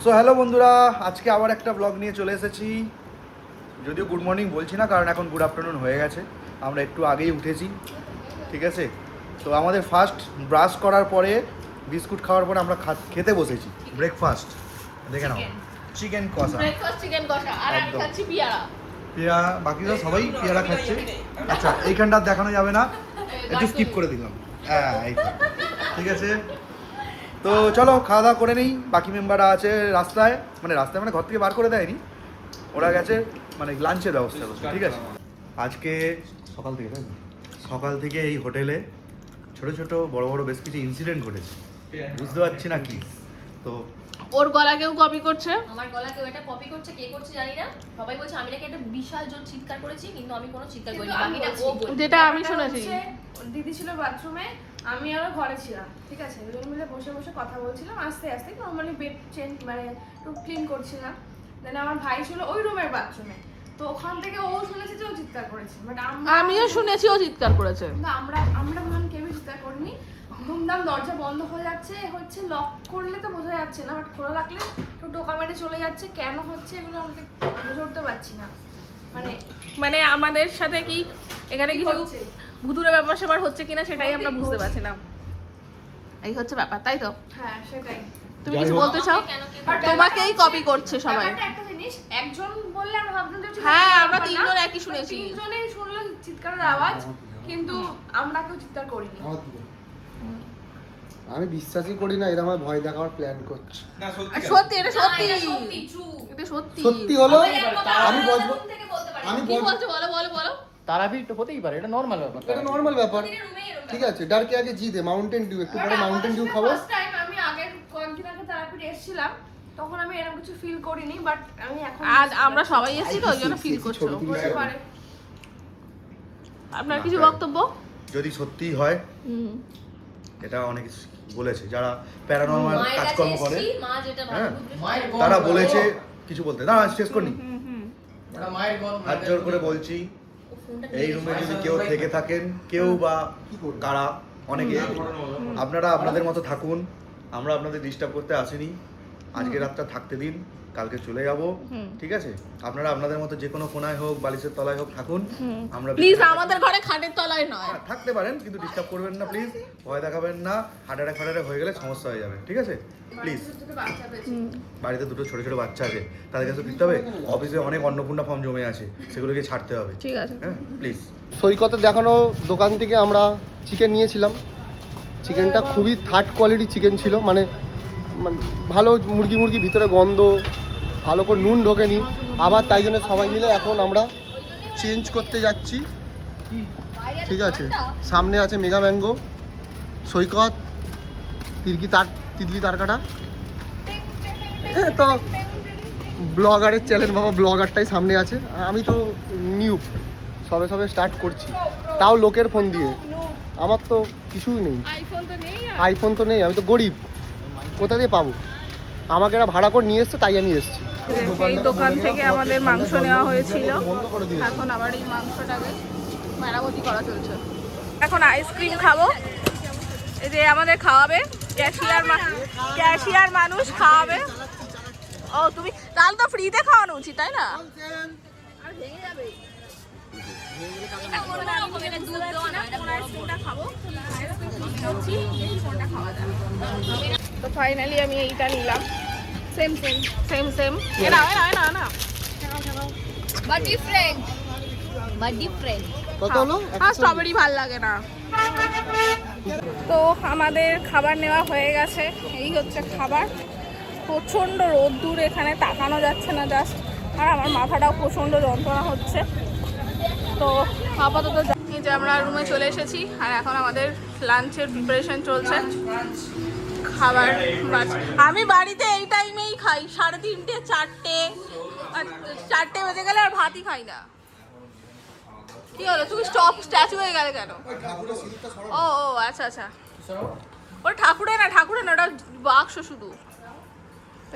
So hello বন্ধুরা, আজকে আবার একটা ব্লগ নিয়ে চলে এসেছি। যদিও গুড মর্নিং বলছি না, কারণ এখন গুড আফটারনুন হয়ে গেছে। আমরা একটু আগেই উঠেছি, ঠিক আছে। তো আমাদের ফার্স্ট ব্রাশ করার পরে বিস্কুট খাওয়ার পরে আমরা খেতে বসেছি ব্রেকফাস্ট। দেখে নাও, চিকেন কষা। ব্রেকফাস্ট চিকেন কষা আর আমি একদম। খাচ্ছি পিয়ারা। পেয়ারা, বাকিরা সবাই পেয়ারা খাচ্ছে। আচ্ছা, এইখানটা দেখানো যাবে না, একটু স্কিপ করে দিলাম। হ্যাঁ, এই তো। ঠিক আছে, তো চলো খাওয়া দাওয়া করে নেই। বাকি মেম্বাররা আছে রাস্তায়, মানে ঘর থেকে বার করে দেয়নি, ওরা গেছে মানে লাঞ্চের ব্যবস্থা করছে। ঠিক আছে, আজকে সকাল থেকে এই হোটেলে ছোট ছোট বড় বড় বেশ কিছু ইনসিডেন্ট ঘটেছে, বুঝতে পারছি না কি। তো ওর গলা কেউ কপি করছে, আমার গলা কেউ এটা কপি করছে, কে করছে জানি না। সবাই বলছে আমি নাকি একটা বিশাল জোর চিৎকার করেছি, কিন্তু আমি কোনো চিৎকার করিনি। বাকিটা ও বলছে। যেটা আমি শুনেছি। দিদি ছিল বাথরুমে, আমি আরো ঘরে ছিলাম, ঠিক আছে। দুজন মিলে বসে বসে কথা বলছিলাম, আস্তে আস্তে নর্মালি বেড চেঞ্জ মানে একটু ক্লিন করছিলাম। দেন আমার ভাই ছিল ওই রুমের বাথরুমে, তো ওখান থেকে ও শুনেছে যে ও চিৎকার করেছে, বাট আমিও শুনেছি ও চিৎকার করেছে। আমরা ভাবলাম কেউ চিৎকার করিনি। ধুমধাম দরজা বন্ধ হয়ে যাচ্ছে, হচ্ছে লক করলে তো বোঝা যাচ্ছে না, বাট খোলা রাখলে একটু টোকা মেরে চলে যাচ্ছে। কেন হচ্ছে এগুলো আমাকে বুঝে উঠতে পারছি না। মানে আমাদের সাথে কি এখানে কিছু হচ্ছে? ভুতুরে ব্যাপার স্যাপার হচ্ছে কিনা সেটাই আমরা বুঝতে পারছি না। এই হচ্ছে ব্যাপার, তাই তো? হ্যাঁ সেটাই। তুমি কিছু বলতে চাও? কেন কে But তোমাকেই কপি করছে সবাই। ব্যাপারটা একটা জিনিস, একজন বললে আমরা ভাবতাম যে চিৎকার হ্যাঁ, করার আমরা ব্যাপার তিনজন না। একই শুনেছি। তিনজনেই শুনলো চিৎকারের আওয়াজ, কিন্তু আমরা কেউ চিৎকার করিনি। আমি বিশ্বাসই করি না, এরা আমার ভয় দেখাবার প্ল্যান করছে। সত্যি, এটা সত্যি, এটা সত্যি true। এটা সত্যি। সত্যি হলো আমি এক কথা আমি আলাদা বলবো, room থেকে বলতে পারি। আমি কি বলবো বলছো বলো বলো বলো। তারাপীঠ হতেই পারে, এটা নর্মাল ব্যাপার। এটা নর্মাল ব্যাপার, প্রতিটা রুমেই এরকম ঠিক আছে। ডার্কে আগে জি দে মাউন্টেন ডিউ, একটু পরে মাউন্টেন ডিউ খাবো। ফার্স্ট টাইম আমি আগের কয়েকদিন আগে থেরাপিতে এসেছিলাম, তখন আমি এরকম কিছু ফিল করিনি, বাট আমি এখন আজ আমরা সবাই এসেছি তো ওই জন্য ফিল করছো। ছবি তুলি হতে পারে। আপনার কিছু বক্তব্য? যদি সত্যিই হয়, হুম। এটা অনেক বলেছে যারা প্যারানর্মাল মায়ের কাছে কাজকর্ম করে, এসেছি, মা যেটা হ্যাঁ, ভালো মায়ের গন্ধ তারা পাবো। বলেছে কিছু বলতে। না, শেষ করিনি। ওটা মায়ের গন্ধ। হাত জোর করে বলছি, ও ফোনটা এই রুমে যদি কেউ থেকে থাকেন, কেউ বা কারা, অনেকে, আপনারা আপনাদের মতো থাকুন। আমরা আপনাদের ডিস্টার্ব করতে আসিনি। আজকে রাতটা থাকতে দিন, কালকে চলে যাব, ঠিক আছে। আপনারা আপনাদের মতো যে কোনো কোনায় হোক, বালিশের তলায় হোক থাকুন। আমরা প্লিজ আমাদের ঘরে খাটের তলায় নয়। হ্যাঁ, থাকতে পারেন, কিন্তু ডিস্টার্ব করবেন না প্লিজ। ভয় দেখাবেন না, হার্ট অ্যাটাক ফাটারে হয়ে গেলে সমস্যা হয়ে যাবে, ঠিক আছে প্লিজ। দুটো বাচ্চা পেয়েছি। বাড়িতে দুটো ছোট ছোট বাচ্চা আছে, তাদের কাছে ফিরতে হবে। অফিসে অনেক অন্নপূর্ণা ফর্ম জমে আছে, সেগুলোকে ছাড়তে হবে, ঠিক আছে। হ্যাঁ প্লিজ। সৈকতে দেখানো দোকান থেকে আমরা চিকেন নিয়েছিলাম। চিকেনটা খুবই থার্ড কোয়ালিটি চিকেন ছিল, মানে ভালো মুরগি ভিতরে গন্ধ, ভালো করে নুন ঢোকেনি। আবার তাই জন্য সবাই মিলে এখন আমরা চেঞ্জ করতে যাচ্ছি, ঠিক আছে। সামনে আছে মেগা ম্যাঙ্গো, সৈকত, তিতলি তারকাটা। তো ব্লগারের চ্যানেল বাবা, ব্লগারটাই সামনে আছে। আমি তো নিউ, সবে স্টার্ট করছি, তাও লোকের ফোন দিয়ে। আমার তো কিছুই নেই, আইফোন তো নেই, আমি তো গরিব, কোথা দিয়ে পাবো? আমাকে এরা ভাড়া করে নিয়ে এসছে, তাই আমি এসেছি। এই দোকান থেকে আমাদের মাংস নেওয়া হয়েছিল, এখন আবার এই মাংসটাকে মেরামতি করা চলছে। এখন আইসক্রিম খাবো, এই যে আমাদের খাওয়াবে ক্যাশিয়ার মানুষ খাওয়াবে। ও তুমি তাহলে তো ফ্রিতে খাওয়ানো উচিত, তাই না? আর ভেঙে যাবে। তো ফাইনালি আমি এইটা নিলাম, সেম না বাট ডিফারেন্ট, কত হলো? স্ট্রবেরি ভাল লাগে না। তো আমাদের খাবার নেওয়া হয়ে গেছে, এই হচ্ছে খাবার। প্রচণ্ড রোদ্দুর, এখানে তাকানো যাচ্ছে না জাস্ট, আর আমার মাথাটাও প্রচণ্ড যন্ত্রণা হচ্ছে। তো আপাতত এই যে আমরা রুমে চলে এসেছি, আর এখন আমাদের লাঞ্চের প্রিপারেশন চলছে। খাবার আমি বাড়িতে এই টাইমেই খাই, 3:30 4টে বেজে গেলে আর ভাতই খাই না। কি হলো, তুমি স্ট্যাচু হয়ে গেলে কেন? ও আচ্ছা, ওটা ঠাকুরের না, ওটা বাক্স শুধু।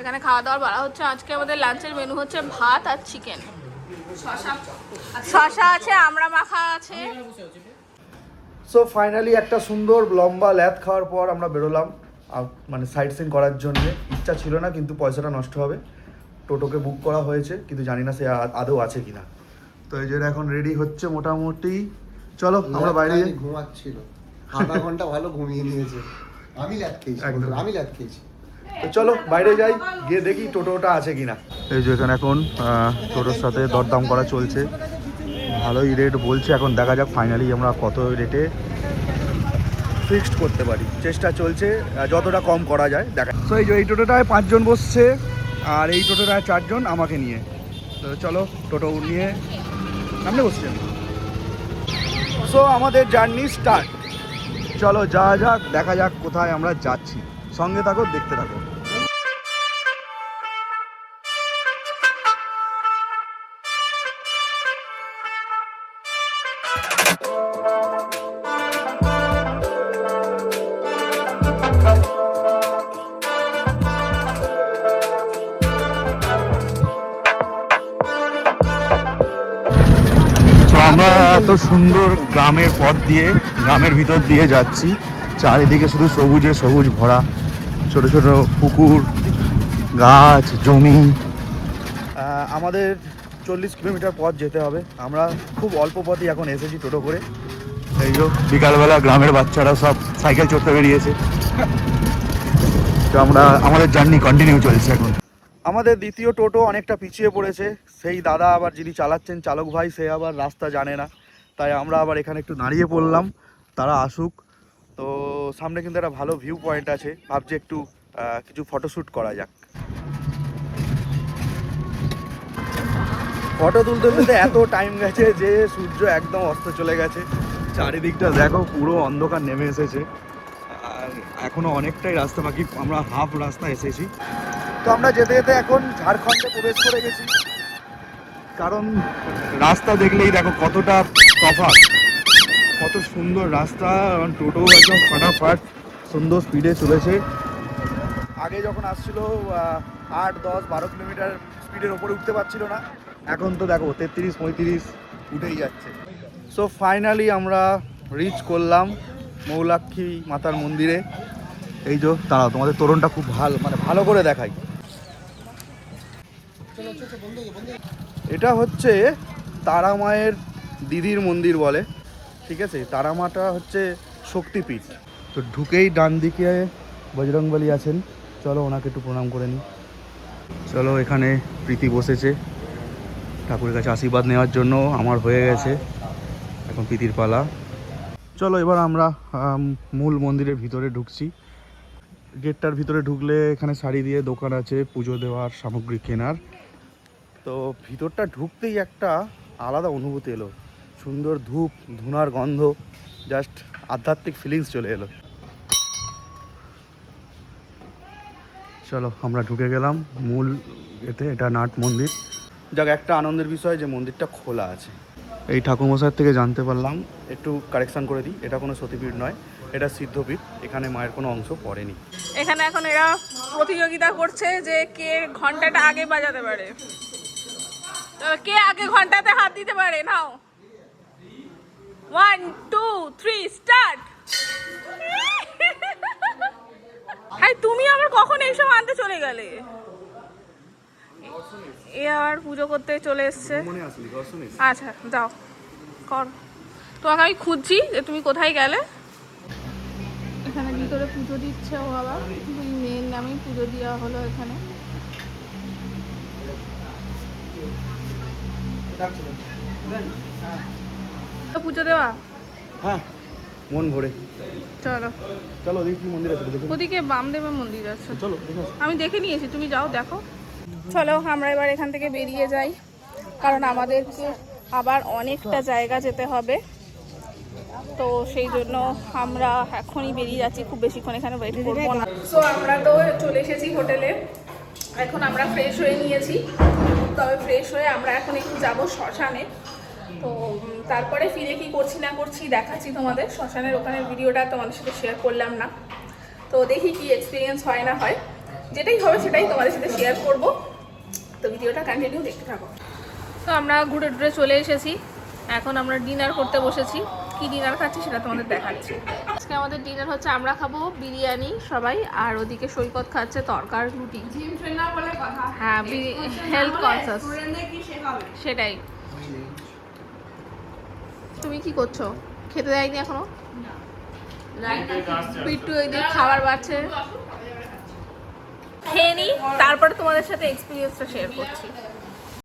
এখানে খাওয়া দাওয়ার বলা হচ্ছে। আজকে আমাদের লাঞ্চের মেনু হচ্ছে ভাত আর চিকেন, শসা আছে, আমড়া মাখা আছে। সো ফাইনালি একটা সুন্দর লম্বা ল্যাদ খাওয়ার পর আমরা বেরোলাম। মানে সাইট সিন করার জন্য। ইচ্ছা ছিল না, কিন্তু পয়সাটা নষ্ট হবে। টোটোকে বুক করা হয়েছে, কিন্তু জানি না সে আদৌ আছে কিনা। তো এই যে এখন রেডি হচ্ছে মোটামুটি। চলো আমরা বাইরে যাই। ঘুমাচ্ছিল, আধা ঘন্টা ভালো ঘুমিয়ে নিয়েছে। আমি ল্যাদ খেয়েছি, আমি ল্যাদ খেয়েছি। তো চলো বাইরে যাই, গিয়ে দেখি টোটোটা আছে কিনা। এই যে এখানে এখন টোটোর সাথে দরদাম করা চলছে, ভালোই রেট বলছে। এখন দেখা যাক ফাইনালি আমরা কত রেটে ফিক্সড করতে পারি। চেষ্টা চলছে যতটা কম করা যায় দেখা। তো এই যে এই টোটোটায় 5 জন বসছে, আর এই টোটোটায় 4 জন আমাকে নিয়ে। তো চলো টোটো নিয়ে সামনে বসছি আমি। সো আমাদের জার্নি স্টার্ট। চলো যাওয়া যাক, দেখা যাক কোথায় আমরা যাচ্ছি। সঙ্গে থাকো, দেখতে থাকো। আমরা এত সুন্দর গ্রামের পথ দিয়ে, গ্রামের ভিতর দিয়ে যাচ্ছি। চারিদিকে শুধু সবুজে সবুজ ভরা, ছোট ছোট পুকুর, গাছ, জমি। আমাদের 40 কিলোমিটার পথ যেতে হবে। আমরা খুব অল্প পথই এখন এসেছি টোটো করে। এই যে বিকালবেলা গ্রামের বাচ্চারা সব সাইকেল চড়তে বেরিয়েছে। তো আমাদের জার্নি কন্টিনিউ চলছে এখন। আমাদের দ্বিতীয় টোটো অনেকটা পিছিয়ে পড়েছে। সেই দাদা আবার যিনি চালাচ্ছেন, চালক ভাই, সে আবার রাস্তা জানে না। তাই আমরা আবার এখানে একটু দাঁড়িয়ে পড়লাম, তারা আসুক। তো সামনে কিন্তু একটা ভালো ভিউ পয়েন্ট আছে, ভাবছি একটু কিছু ফটোশ্যুট করা যাক। ফটো তুলতে তুলতে এত টাইম গেছে যে সূর্য একদম অস্ত চলে গেছে। চারিদিকটা দেখো, পুরো অন্ধকার নেমে এসেছে। আর এখনো অনেকটাই রাস্তা বাকি, আমরা হাফ রাস্তা এসেছি। তো আমরা যেতে যেতে এখন ঝাড়খণ্ডে প্রবেশ করে গেছি। কারণ রাস্তা দেখলেই দেখো কতটা তফাৎ, কত সুন্দর রাস্তা। টোটো একদম ফাটাফাট সুন্দর স্পিডে চলেছে। আগে যখন আসছিল 8, 10, 12 কিলোমিটার স্পিডের ওপরে উঠতে পারছিল না, এখন তো দেখো 33, 35 উঠেই যাচ্ছে। সো ফাইনালি আমরা রিচ করলাম মৌলাক্ষী মাতার মন্দিরে। এই যে দাঁড়াও, তোমাদের তোরণটা খুব ভালো করে দেখাই। এটা হচ্ছে তারা মায়ের দিদির মন্দির বলে, ঠিক আছে। তারা মাটা হচ্ছে শক্তিপীঠ। তো ঢুকেই ডান দিকে বজরংবলী আছেন, চলো ওনাকে একটু প্রণাম করে নিই। চলো, এখানে প্রীতি বসেছে ঠাকুরের কাছে আশীর্বাদ নেওয়ার জন্য। আমার হয়ে গেছে, এখন প্রীতির পালা। চলো এবার আমরা মূল মন্দিরের ভিতরে ঢুকছি। গেটটার ভিতরে ঢুকলে এখানে শাড়ি দিয়ে দোকান আছে পুজো দেওয়ার সামগ্রী কেনার। তো ভিতরটা ঢুকতেই একটা আলাদা অনুভূতি এলো, সুন্দর ধূপ ধুনার গন্ধ, জাস্ট আধ্যাত্মিক ফিলিংস চলে এলো। চলো আমরা ঢুকে গেলাম মূল এতে। এটা নাট মন্দির। যাক, একটা আনন্দের বিষয় যে মন্দিরটা খোলা আছে। এই ঠাকুরমশাইয়ের থেকে জানতে পারলাম, একটু কারেকশান করে দিই, এটা কোনো সতীপীঠ নয়, এটা সিদ্ধপীঠ। এখানে মায়ের কোনো অংশ পড়েনি। এখানে এখন এরা প্রতিযোগিতা করছে যে কে ঘন্টাটা আগে বাজাতে পারে, কে আগে ঘন্টাতে হাত দিতে পারে। নাও, 1, 2, 3 স্টার্ট। হাই, তুমি আবার কখন এইসব আনতে চলে গেলে? এ আবার পুজো করতে চলে এসছে। আচ্ছা যাও কর, তোমাকে আমি খুঁজছি যে তুমি কোথায় গেলে। এখানে ভিতরে পুজো দিচ্ছে ও আবার, মেয়ের নামেই পুজো দেওয়া হলো এখানে। পুজো দেওয়া, হ্যাঁ, মন ভরে। চলো চলো দেখি মন্দির আছে, ওদিকে বামদেবের মন্দির আছে। চলো, আমি দেখে নিয়েছি, তুমি যাও দেখো। চলো আমরা এবার এখান থেকে বেরিয়ে যাই, কারণ আমাদেরকে আবার অনেকটা জায়গা যেতে হবে। তো সেই জন্য আমরা এখনই বেরিয়ে যাচ্ছি, খুব বেশিক্ষণ এখানে ওয়েট করবো না। সো আমরা তো চলে এসেছি হোটেলে, এখন আমরা ফ্রেশ হয়ে নিয়েছি। তবে ফ্রেশ হয়ে আমরা এখন একটু যাবো শ্মশানে। তো তারপরে ফিরে কি করছি না করছি দেখাচ্ছি তোমাদের। শ্মশানের ওখানের ভিডিওটা তোমাদের সাথে শেয়ার করলাম না, তো দেখি কি এক্সপিরিয়েন্স হয় না হয়, যেটাই হবে সেটাই তোমাদের সাথে শেয়ার করব। তো ভিডিওটা কন্টিনিউ দেখতে থাকো। তো আমরা ঘুরে ঘুরে চলে এসেছি, এখন আমরা ডিনার করতে বসেছি। কি ডিনার খাচ্ছি সেটা তোমাদের দেখাচ্ছি। আজকে আমাদের ডিনার হচ্ছে, আমরা খাবো বিরিয়ানি সবাই, আর ওদিকে সৈকত খাচ্ছে তরকার রুটি। জিম ট্রেনার বলে কথা। হ্যাঁ, হেলথ কনসাস, স্টুডেন্টদের কি শেখাবে? সেটাই। তুমি কি করছো? খেতে দেয়নি এখনো? পিট্টু ওইদিকে খাবার বাড়ছে। খেয়ে নি, তারপরে তোমাদের সাথে এক্সপিরিয়েন্সটা শেয়ার করছি।